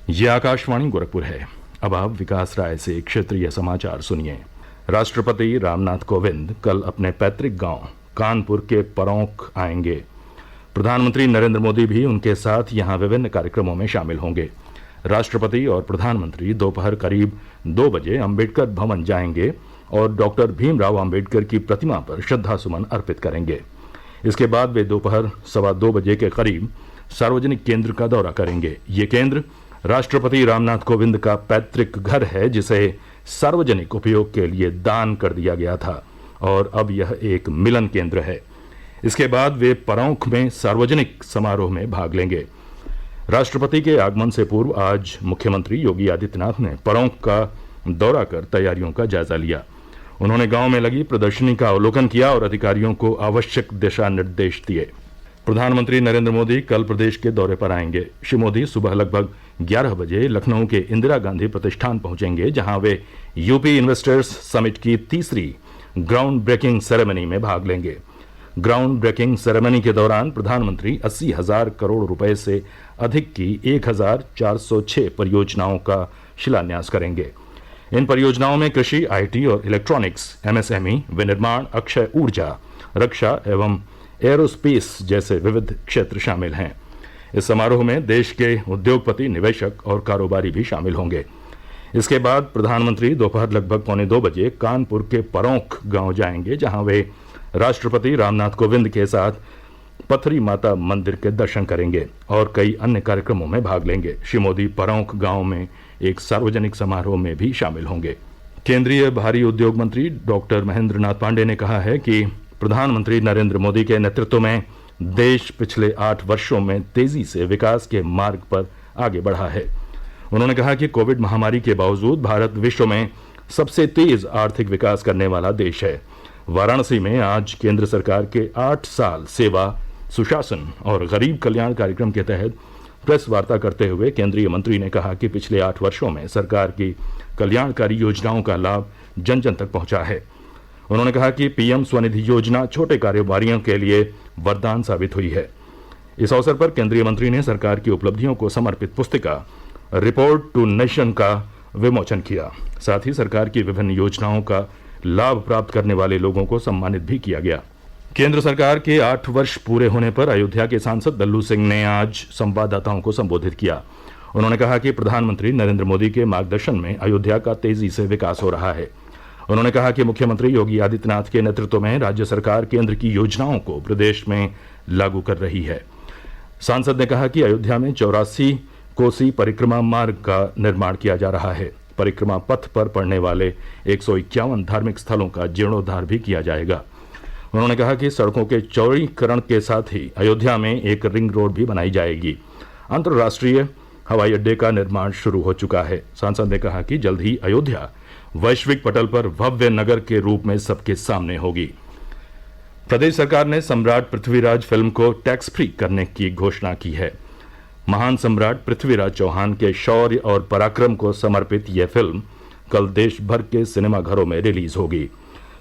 ये आकाशवाणी गोरखपुर है। अब आप विकास राय से क्षेत्रीय समाचार सुनिए। राष्ट्रपति रामनाथ कोविंद कल अपने पैतृक गांव कानपुर के परौंख आएंगे। प्रधानमंत्री नरेंद्र मोदी भी उनके साथ यहां विभिन्न कार्यक्रमों में शामिल होंगे। राष्ट्रपति और प्रधानमंत्री दोपहर करीब 2 बजे अंबेडकर भवन जाएंगे और डॉक्टर भीमराव अंबेडकर की प्रतिमा पर श्रद्धासुमन अर्पित करेंगे। इसके बाद वे दोपहर 2:15 बजे के करीब सार्वजनिक केंद्र का दौरा करेंगे। ये केंद्र राष्ट्रपति रामनाथ कोविंद का पैतृक घर है, जिसे सार्वजनिक उपयोग के लिए दान कर दिया गया था और अब यह एक मिलन केंद्र है। इसके बाद वे परौंख में सार्वजनिक समारोह में भाग लेंगे। राष्ट्रपति के आगमन से पूर्व आज मुख्यमंत्री योगी आदित्यनाथ ने परौंख का दौरा कर तैयारियों का जायजा लिया। उन्होंने गांव में लगी प्रदर्शनी का अवलोकन किया और अधिकारियों को आवश्यक दिशा निर्देश दिए। प्रधानमंत्री नरेंद्र मोदी कल प्रदेश के दौरे पर आएंगे। श्री मोदी सुबह लगभग 11 बजे लखनऊ के इंदिरा गांधी प्रतिष्ठान पहुंचेंगे, जहां वे यूपी इन्वेस्टर्स समिट की तीसरी ग्राउंड ब्रेकिंग सेरेमनी में भाग लेंगे। ग्राउंड ब्रेकिंग सेरेमनी के दौरान प्रधानमंत्री 80,000 करोड़ रुपए से अधिक की 1,406 परियोजनाओं का शिलान्यास करेंगे। इन परियोजनाओं में कृषि, आईटी और इलेक्ट्रॉनिक्स, एमएसएमई, विनिर्माण, अक्षय ऊर्जा, रक्षा एवं एरोस्पेस जैसे विविध क्षेत्र शामिल हैं। इस समारोह में देश के उद्योगपति, निवेशक और कारोबारी भी शामिल होंगे। इसके बाद प्रधानमंत्री दोपहर लगभग 1:45 बजे कानपुर के परौंख गांव जाएंगे, जहां वे राष्ट्रपति रामनाथ कोविंद के साथ पथरी माता मंदिर के दर्शन करेंगे और कई अन्य कार्यक्रमों में भाग लेंगे। श्री मोदी परौंख गांव में एक सार्वजनिक समारोह में भी शामिल होंगे। केंद्रीय भारी उद्योग मंत्री डॉक्टर महेंद्र नाथ पांडे ने कहा है कि प्रधानमंत्री नरेंद्र मोदी के नेतृत्व में देश पिछले 8 वर्षों में तेजी से विकास के मार्ग पर आगे बढ़ा है। उन्होंने कहा कि कोविड महामारी के बावजूद भारत विश्व में सबसे तेज आर्थिक विकास करने वाला देश है। वाराणसी में आज केंद्र सरकार के 8 साल सेवा, सुशासन और गरीब कल्याण कार्यक्रम के तहत प्रेस वार्ता करते हुए केंद्रीय मंत्री ने कहा कि पिछले 8 वर्षों में सरकार की कल्याणकारी योजनाओं का लाभ जन जन तक पहुंचा है। उन्होंने कहा कि पीएम स्वनिधि योजना छोटे कारोबारियों के लिए वरदान साबित हुई है। इस अवसर पर केंद्रीय मंत्री ने सरकार की उपलब्धियों को समर्पित पुस्तिका रिपोर्ट टू नेशन का विमोचन किया। साथ ही सरकार की विभिन्न योजनाओं का लाभ प्राप्त करने वाले लोगों को सम्मानित भी किया गया। केंद्र सरकार के 8 वर्ष पूरे होने पर अयोध्या के सांसद दल्लू सिंह ने आज संवाददाताओं को संबोधित किया। उन्होंने कहा कि प्रधानमंत्री नरेंद्र मोदी के मार्गदर्शन में अयोध्या का तेजी से विकास हो रहा है। उन्होंने कहा कि मुख्यमंत्री योगी आदित्यनाथ के नेतृत्व में राज्य सरकार केंद्र की योजनाओं को प्रदेश में लागू कर रही है। सांसद ने कहा कि अयोध्या में 84 कोसी परिक्रमा मार्ग का निर्माण किया जा रहा है। परिक्रमा पथ पर पड़ने वाले 151 धार्मिक स्थलों का जीर्णोद्धार भी किया जाएगा। उन्होंने कहा कि सड़कों के चौड़ीकरण के साथ ही अयोध्या में एक रिंग रोड भी बनाई जाएगी। अंतर्राष्ट्रीय हवाई अड्डे का निर्माण शुरू हो चुका है। सांसद ने कहा कि जल्द ही अयोध्या वैश्विक पटल पर भव्य नगर के रूप में सबके सामने होगी। प्रदेश सरकार ने सम्राट पृथ्वीराज फिल्म को टैक्स फ्री करने की घोषणा की है। महान सम्राट पृथ्वीराज चौहान के शौर्य और पराक्रम को समर्पित यह फिल्म कल देश भर के सिनेमाघरों में रिलीज होगी।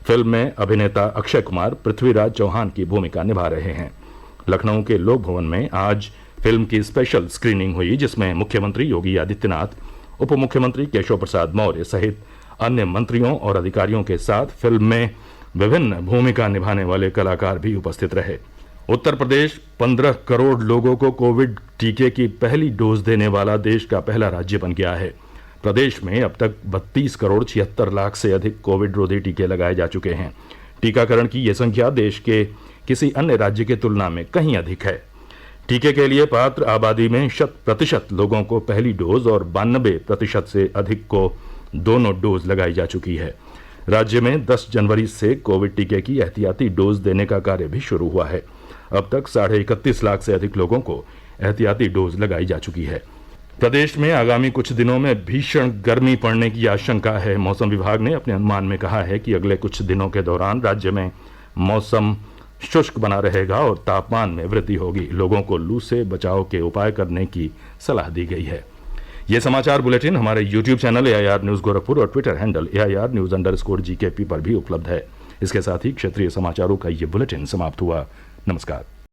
फिल्म में अभिनेता अक्षय कुमार पृथ्वीराज चौहान की भूमिका निभा रहे हैं। लखनऊ के लोक भवन में आज फिल्म की स्पेशल स्क्रीनिंग हुई, जिसमें मुख्यमंत्री योगी आदित्यनाथ, उप मुख्यमंत्री केशव प्रसाद मौर्य सहित अन्य मंत्रियों और अधिकारियों के साथ फिल्म में विभिन्न भूमिका निभाने वाले कलाकार भी उपस्थित रहे। उत्तर प्रदेश 15 करोड़ लोगों को कोविड टीके की पहली डोज देने वाला देश का पहला राज्य बन गया है। प्रदेश में अब तक 32 करोड़ 76 लाख से अधिक कोविड रोधी टीके लगाए जा चुके हैं। टीकाकरण की यह संख्या देश के किसी अन्य राज्य की तुलना में कहीं अधिक है। टीके के लिए पात्र आबादी में 100% लोगों को पहली डोज और 92% से अधिक को दोनों डोज लगाई जा चुकी है। राज्य में 10 जनवरी से कोविड टीके की एहतियाती डोज देने का कार्य भी शुरू हुआ है। अब तक 31.5 लाख से अधिक लोगों को एहतियाती डोज लगाई जा चुकी है। प्रदेश में आगामी कुछ दिनों में भीषण गर्मी पड़ने की आशंका है। मौसम विभाग ने अपने अनुमान में कहा है कि अगले कुछ दिनों के दौरान राज्य में मौसम शुष्क बना रहेगा और तापमान में वृद्धि होगी। लोगों को लू से बचाव के उपाय करने की सलाह दी गई है। ये समाचार बुलेटिन हमारे YouTube channel AIR news Gorakhpur और ट्विटर हैंडल AIR न्यूज_GKP पर भी उपलब्ध है। इसके साथ ही क्षेत्रीय समाचारों का ये बुलेटिन समाप्त हुआ। नमस्कार।